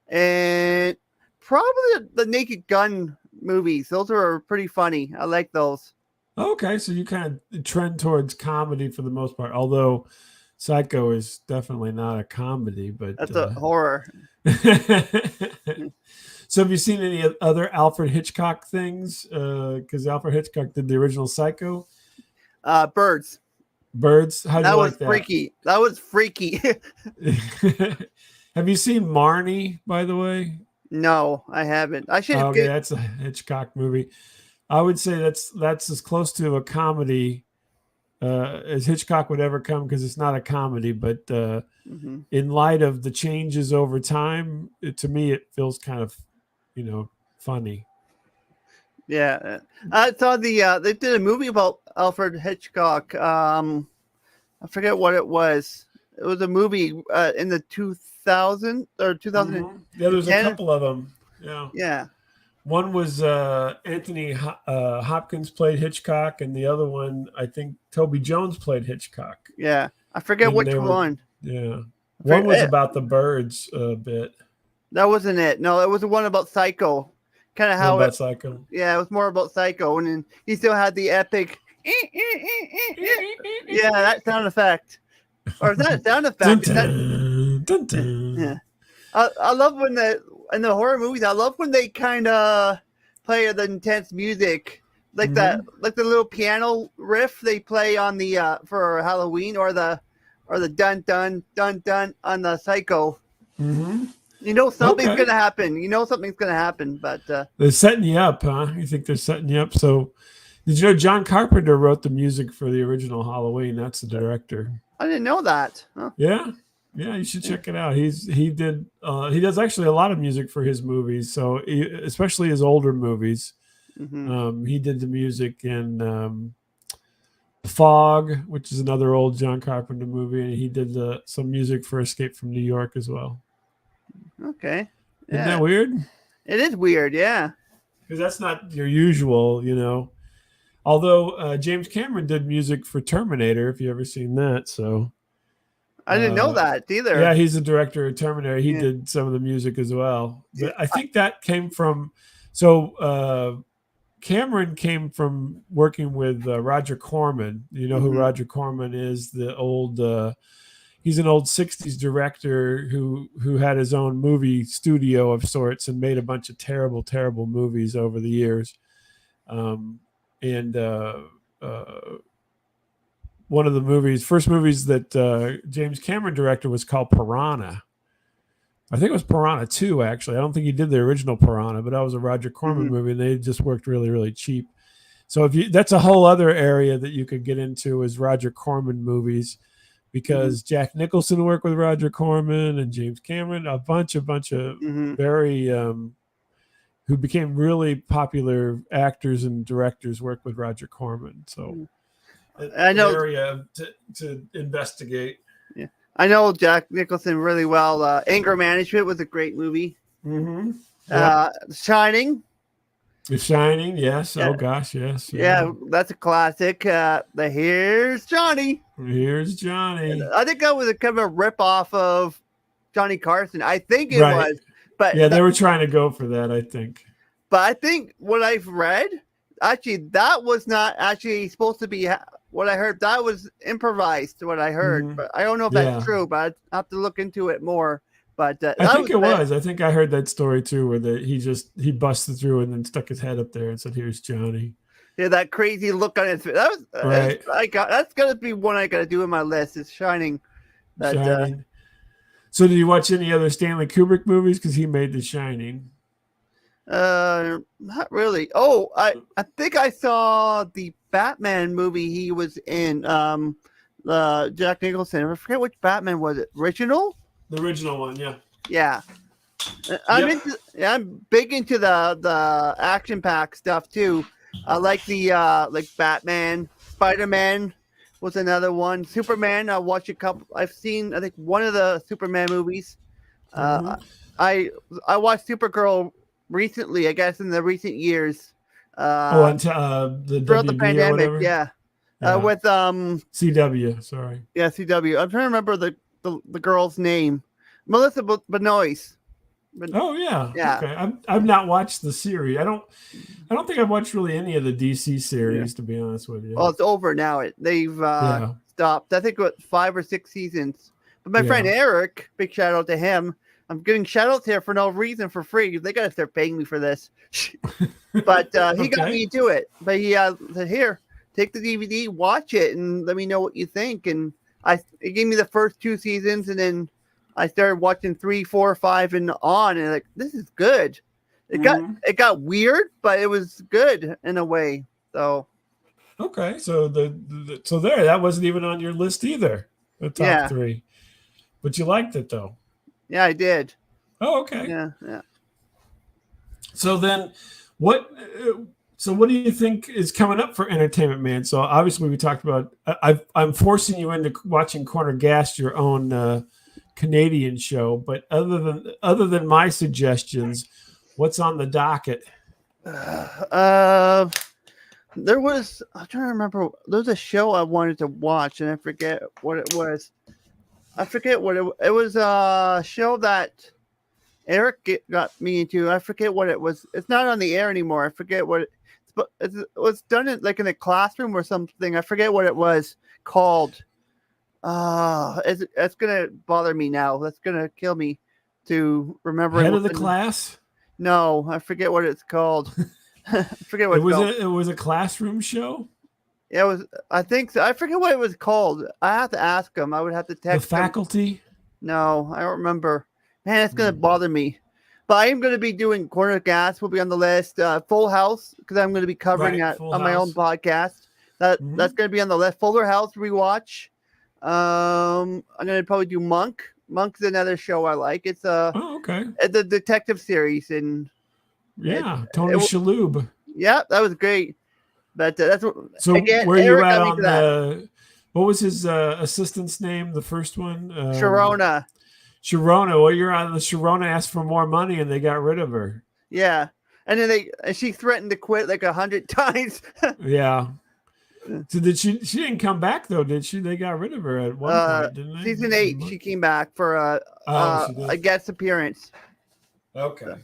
B: and probably the Naked Gun movies. Those are pretty funny. I like those.
A: Okay, so you kind of trend towards comedy for the most part, although Psycho is definitely not a comedy, but
B: That's a horror.
A: So have you seen any other Alfred Hitchcock things? Because Alfred Hitchcock did the original Psycho.
B: Birds.
A: Birds. How do
B: That
A: you
B: was
A: like that?
B: freaky. That was freaky.
A: Have you seen Marnie, by the way?
B: No, I haven't. I should have.
A: Okay, that's a Hitchcock movie. I would say that's as close to a comedy as Hitchcock would ever come, because it's not a comedy, but in light of the changes over time, to me it feels kind of, funny.
B: Yeah, I saw they did a movie about Alfred Hitchcock. I forget what it was. It was a movie in the 2000 or 2000.
A: Yeah, there's a couple of them. Yeah.
B: Yeah.
A: One was Anthony Hopkins played Hitchcock, and the other one, I think Toby Jones played Hitchcock.
B: Yeah, I forget
A: And
B: which
A: they were-
B: one.
A: Yeah. One was about the birds a bit.
B: That wasn't it. No, it was the one about Psycho. Kind of how
A: about Psycho.
B: Yeah, it was more about Psycho, and then he still had the epic. Yeah, that sound effect. Or is that a sound effect?
A: Dun, dun, dun.
B: Yeah. I love when in the horror movies, I love when they kind of play the intense music, like that, like the little piano riff they play on the for Halloween, or the dun dun dun dun on the Psycho.
A: Mm-hmm.
B: You know something's
A: Okay.
B: gonna happen. You know something's gonna happen, but
A: They're setting you up, huh? You think they're setting you up? So, did you know John Carpenter wrote the music for the original Halloween? That's the director.
B: I didn't know that. Huh?
A: Yeah, you should check it out. He does actually a lot of music for his movies. So, especially his older movies.
B: Mm-hmm.
A: He did the music in Fog, which is another old John Carpenter movie, and he did some music for Escape from New York as well.
B: Okay.
A: Isn't that weird?
B: It is weird, yeah.
A: Because that's not your usual, Although James Cameron did music for Terminator, if you ever seen that. So
B: I didn't know that either.
A: yeah, he's the director of Terminator. He
B: Yeah.
A: did some of the music as well. But
B: Yeah.
A: I think that came from. So Cameron came from working with Roger Corman. You know who
B: Mhm.
A: Roger Corman is? The old. He's an old '60s director who had his own movie studio of sorts and made a bunch of terrible, terrible movies over the years. And one of the first movies that James Cameron directed was called Piranha. I think it was Piranha 2, actually. I don't think he did the original Piranha, but that was a Roger Corman movie, and they just worked really, really cheap. So that's a whole other area that you could get into, is Roger Corman movies, because Jack Nicholson worked with Roger Corman and James Cameron, a bunch of very who became really popular actors and directors worked with Roger Corman. So
B: I know.
A: an area to investigate.
B: Yeah. I know Jack Nicholson really well. Anger Management was a great movie.
A: Mm-hmm. Yep.
B: Shining.
A: The Shining, yes.
B: Yeah,
A: Oh gosh, yes.
B: yeah, that's a classic. The Here's Johnny.
A: Here's Johnny.
B: I think that was a kind of a rip off of Johnny Carson. I think it
A: Right.
B: was, but
A: Yeah, they were trying to go for that, I think.
B: but I think what I've read, actually, that was not actually supposed to be what I heard. That was improvised. What I heard,
A: Mhm.
B: but I don't know if
A: Yeah.
B: that's true. But I have to look into it more. But
A: I think it was. I think I heard that story too, where he busted through and then stuck his head up there and said, "Here's Johnny."
B: Yeah, that crazy look on his face. That was
A: Right.
B: that's gonna be one I gotta do in my list. Is Shining. That,
A: Shining. So, did you watch any other Stanley Kubrick movies? Because he made The Shining.
B: Not really. Oh, I think I saw the Batman movie he was in. Jack Nicholson. I forget which Batman was it. Original.
A: The original one, yeah.
B: Yeah. I'm big into the action pack stuff too. I like the like Batman, Spider-Man was another one. Superman, I watched a couple. I've seen I think one of the Superman movies. I watched Supergirl recently. I guess in the recent years.
A: On the
B: throughout the
A: WB or
B: pandemic,
A: whatever?
B: yeah.
A: Yeah.
B: With
A: CW, sorry.
B: yeah, CW. I'm trying to remember the girl's name. Melissa Benoist.
A: Oh yeah.
B: Yeah.
A: Okay. I've not watched the series. I don't think I've watched really any of the DC series, to be honest with you.
B: Well, it's over now. They've stopped. I think what 5 or 6 seasons. But my friend Eric, big shout out to him. I'm getting shout outs here for no reason for free. They gotta start paying me for this. But he got me to it. But he said, "Here, take the DVD, watch it, and let me know what you think." And it gave me the first 2 seasons, and then I started watching 3, 4, 5, and on, and like this is good. It got weird, but it was good in a way. So
A: okay, so that wasn't even on your list either. The top 3, but you liked it though.
B: Yeah, I did.
A: Oh, okay.
B: Yeah.
A: So then, what? So what do you think is coming up for Entertainment Man? So obviously we talked about. I'm forcing you into watching Corner Gas, your own Canadian show. But other than my suggestions, what's on the docket?
B: There was. I'm trying to remember. There was a show I wanted to watch, and I forget what it was. I forget what it was. A show that Eric got me into. I forget what it was. It's not on the air anymore. I forget what it was done in like in a classroom or something. I forget what it was called. It's gonna bother me now. That's gonna kill me to remember.
A: Head of the Class?
B: No, I forget what it's called. I forget what
A: it was a classroom show.
B: It was. I think so. I forget what it was called. I have to ask him. I would have to text
A: The Faculty.
B: him. No, I don't remember. Man, it's gonna bother me. But I am going to be doing Corner Gas. Will be on the list. Full House, because I'm going to be covering that on my own podcast. That's going to be on the list. Fuller House rewatch. I'm going to probably do Monk. Monk's another show I like. It's it's a detective series, and
A: Tony Shalhoub.
B: Yeah, that was great. But that's what.
A: So
B: again,
A: where you
B: Eric
A: at on the? What was his assistant's name? The first one.
B: Sharona.
A: Sharona. Well, you're on the Sharona asked for more money and they got rid of her.
B: Yeah, and then she threatened to quit like 100 times.
A: Yeah. So she didn't come back though, did she? They got rid of her at one point, didn't they?
B: Season 8, she came back for a guest appearance.
A: Okay.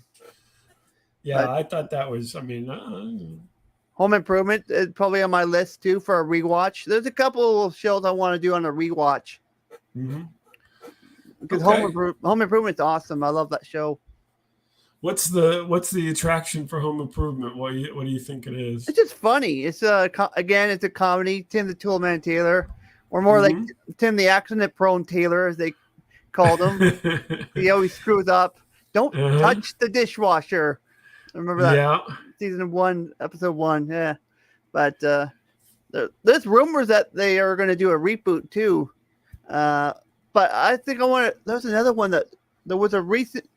A: Yeah, I thought that was. I mean,
B: Home Improvement is probably on my list too for a rewatch. There's a couple of shows I want to do on a rewatch.
A: Mm-hmm.
B: Because Home Improvement's awesome. I love that show.
A: What's the attraction for Home Improvement? What do you think it is?
B: It's just funny. It's it's a comedy. Tim the Toolman Taylor, or more like Tim the accident-prone Taylor, as they called him. He always screws up. Don't touch the dishwasher. Remember that? Yeah. Season 1, episode 1. Yeah, but there's rumors that they are going to do a reboot too. But I think I want to. There's another one that there was a recent.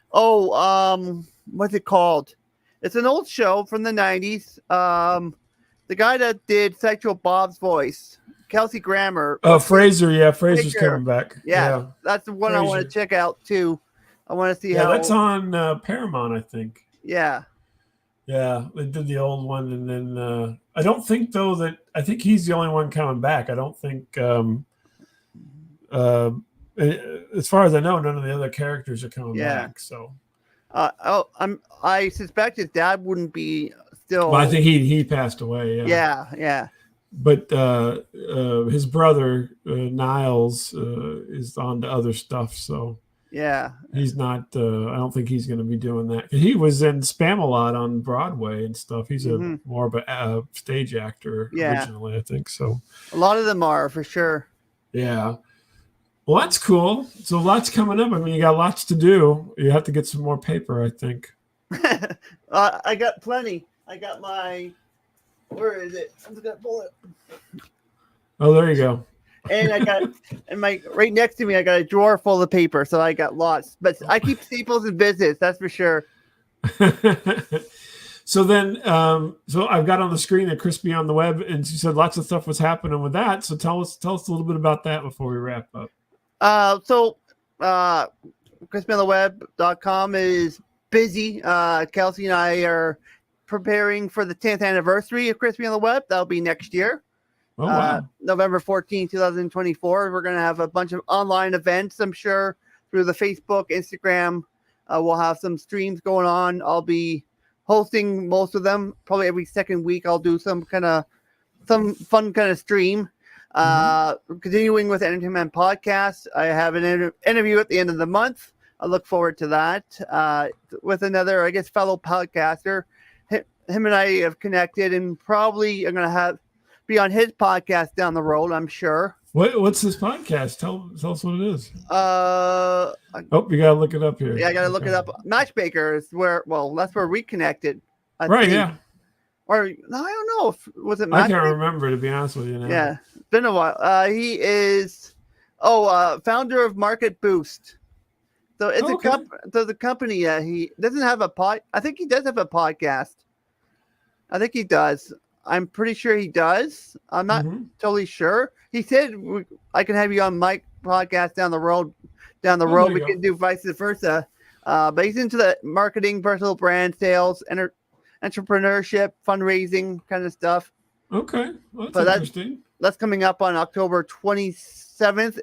B: What's it called? It's an old show from the 90s. The guy that did Sexual Bob's voice. Kelsey Grammer.
A: Oh, Fraser. Yeah, Fraser's
B: Fraser.
A: coming back.
B: Yeah, that's the one I want to
A: Fraser.
B: check out too. I want to see
A: Yeah,
B: how.
A: that's on Paramount, I think.
B: Yeah.
A: Yeah, they did the old one, and then I don't think though that I think he's the only one coming back. I don't think, uh, as far as I know, none of the other characters are coming back. So,
B: I suspect his dad wouldn't be still.
A: well, I think he passed away.
B: Yeah.
A: But his brother Niles is on to other stuff, so
B: Yeah.
A: he's not. I don't think he's going to be doing that. He was in Spam-A-Lot on Broadway and stuff. He's a more of a stage actor originally, I think. So
B: a lot of them are for sure.
A: Yeah. Well, that's cool. So lots coming up. I mean, you got lots to do. You have to get some more paper, I think.
B: I got plenty. I got my. Where is it? I'm just gonna pull it.
A: Oh, there you go.
B: And I got, and my right next to me, I got a drawer full of paper. So I got lots. But I keep staples in business. That's for sure.
A: So then, so I've got on the screen that Crispy on the web, and she said lots of stuff was happening with that. So tell us a little bit about that before we wrap up.
B: CrispyOnTheWeb.com is busy. Kelsey and I are preparing for the 10th anniversary of Crispy on the Web. That'll be next year.
A: Oh, wow.
B: November 14, 2024. We're going to have a bunch of online events, I'm sure, through the Facebook, Instagram. We'll have some streams going on. I'll be hosting most of them. Probably every second week I'll do some fun kind of stream. Continuing with Entertainment Podcast, I have an interview at the end of the month. I look forward to that with another, I guess, fellow podcaster. Him and I have connected, and probably I'm going to be on his podcast down the road, I'm sure.
A: What's this podcast? Tell us what it is.
B: You
A: gotta look it up here.
B: Yeah, I gotta look it up. Matchmaker is that's where we connected. I think.
A: Yeah.
B: Or no, I don't know. Was it
A: Matchmaker? I can't remember, to be honest with you now.
B: Yeah, it's been a while. He is founder of Market Boost. So it's the company he doesn't have a pod. I think he does have a podcast. I think he does. I'm pretty sure he does. I'm not totally sure. He said I can have you on my podcast down the road. We can do vice versa. But he's into the marketing, personal brand sales, entrepreneurship, fundraising kind of stuff.
A: Okay, well, that's interesting.
B: That's coming up on October 27th.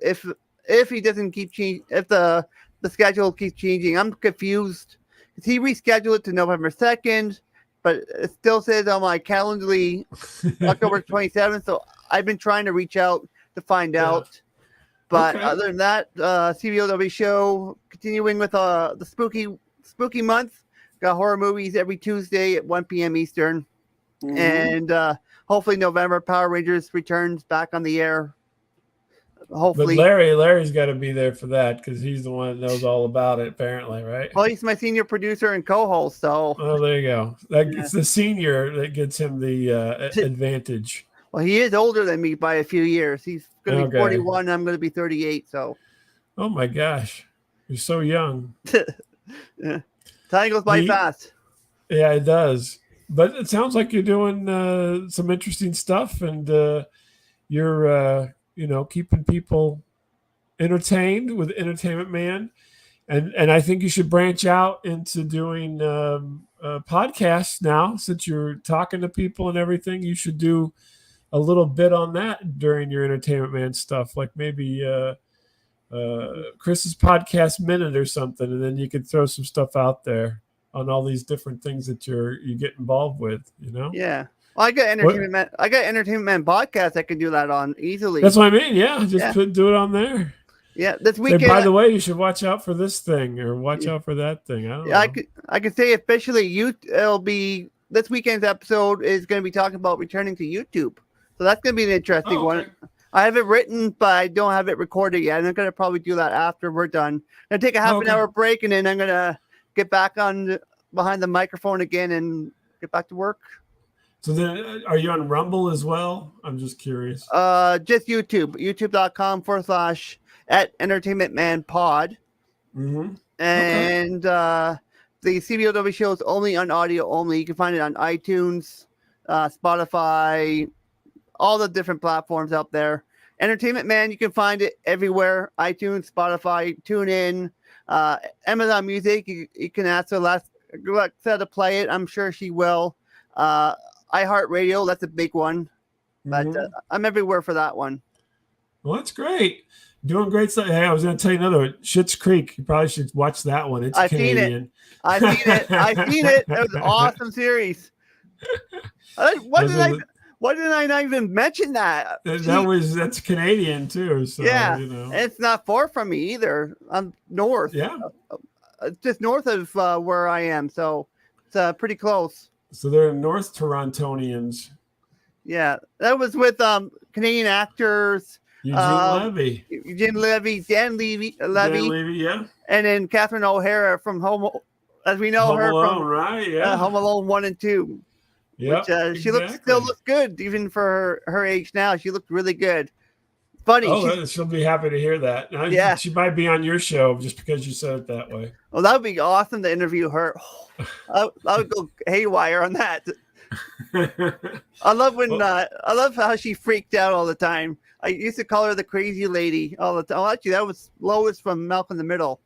B: If he doesn't keep changing, if the schedule keeps changing, I'm confused. He rescheduled it to November 2nd. But it still says on my Calendly October 27th. So I've been trying to reach out to find out. But other than that, CBOW show continuing with the spooky month. Got horror movies every Tuesday at 1 p.m. Eastern. And hopefully November Power Rangers returns back on the air. Hopefully.
A: But Larry's got to be there for that because he's the one that knows all about it, apparently, right?
B: Well, he's my senior producer and co-host, so.
A: Oh, there you go. It's the senior that gets him the advantage.
B: Well, he is older than me by a few years. He's going to be 41, and I'm going to be 38, so.
A: Oh, my gosh. You're so young.
B: Time goes by fast.
A: Yeah, it does. But it sounds like you're doing some interesting stuff, and you're... keeping people entertained with Entertainment Man. And I think you should branch out into doing podcasts now. Since you're talking to people and everything, you should do a little bit on that during your Entertainment Man stuff, like maybe Chris's Podcast Minute or something, and then you could throw some stuff out there on all these different things that you get involved with,
B: Yeah. Well, I got Entertainment Man. I got Entertainment Man podcast. I can do that on easily.
A: That's what I mean. Yeah, do it on there.
B: Yeah, this weekend.
A: Hey, by the way, you should watch out for this thing or watch out for that thing. I don't know.
B: I could say officially, it'll be this weekend's episode is going to be talking about returning to YouTube. So that's going to be an interesting one. I have it written, but I don't have it recorded yet. And I'm going to probably do that after we're done. I'm going to take a half an hour break, and then I'm going to get back behind the microphone again and get back to work.
A: So then, are you on Rumble as well? I'm just curious.
B: Just YouTube, youtube.com/@entertainmentmanpod. And the CBOW show is only on audio only. You can find it on iTunes, Spotify, all the different platforms out there. Entertainment Man, you can find it everywhere: iTunes, Spotify, TuneIn, Amazon Music. You can ask Alexa to play it. I'm sure she will. iHeartRadio, that's a big one, but I'm everywhere for that one.
A: Well, that's great. Doing great stuff. Hey, I was going to tell you another one. Schitt's Creek. You probably should watch that one. It's Canadian.
B: I've seen it. It was an awesome series. Why didn't I not even mention that?
A: That's Canadian too. So,
B: yeah,
A: you know.
B: It's not far from me either. I'm north.
A: Yeah,
B: just north of where I am, so it's pretty close.
A: So they're North Torontonians.
B: Yeah, that was with Canadian actors. Eugene Levy, Dan Levy,
A: yeah,
B: and then Catherine O'Hara from Home, as we know her
A: Alone,
B: from
A: right? Yeah,
B: Home Alone 1 and 2.
A: Yeah,
B: she still looks good even for her age now. She looked really good. Funny.
A: Oh, she'll be happy to hear that.
B: Yeah,
A: she might be on your show just because you said it that way.
B: Well, that would be awesome to interview her. I would go haywire on that. I love how she freaked out all the time. I used to call her the crazy lady all the time. Oh, actually, that was Lois from Malcolm in the Middle.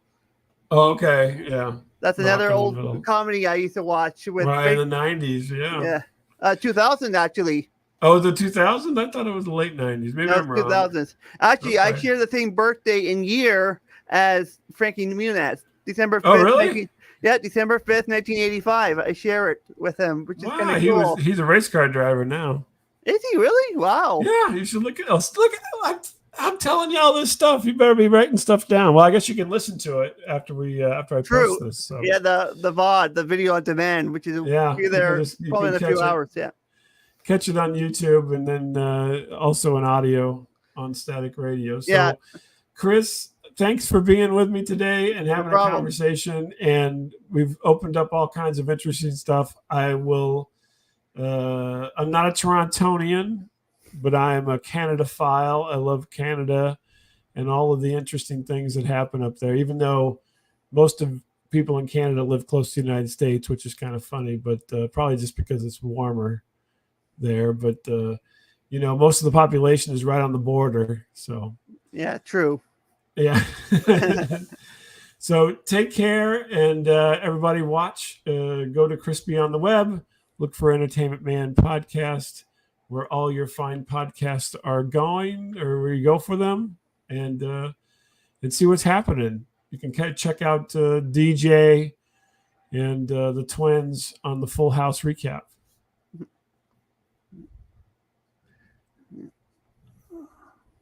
A: Oh, okay, yeah.
B: That's another old comedy I used to watch with
A: in the 90s.
B: Yeah, 2000 actually.
A: Oh, the 2000? I thought it was the late 90s. Maybe I'm wrong.
B: 2000s. Actually, I share the same birthday and year as Frankie Muniz. December 5th.
A: Oh, really?
B: December 5th, 1985. I share it with him, which is kind of cool.
A: He's a race car driver now.
B: Is he really? Wow.
A: Yeah, you should look at us. I'm telling you all this stuff. You better be writing stuff down. Well, I guess you can listen to it after I post this. So.
B: Yeah, the VOD, the video on demand, which is there probably in a few hours. Yeah.
A: Catch it on YouTube and then also in audio on Static Radio. So,
B: yeah.
A: Chris, thanks for being with me today and having a conversation. And we've opened up all kinds of interesting stuff. I'm not a Torontonian, but I am a Canada-phile. I love Canada and all of the interesting things that happen up there, even though most of people in Canada live close to the United States, which is kind of funny, but probably just because it's warmer there. But, most of the population is right on the border. So,
B: yeah, true.
A: Yeah. So take care, and everybody watch. Go to Crispy on the web. Look for Entertainment Man Podcast, where all your fine podcasts are going, or where you go for them, and see what's happening. You can check out DJ and the twins on the Full House recap.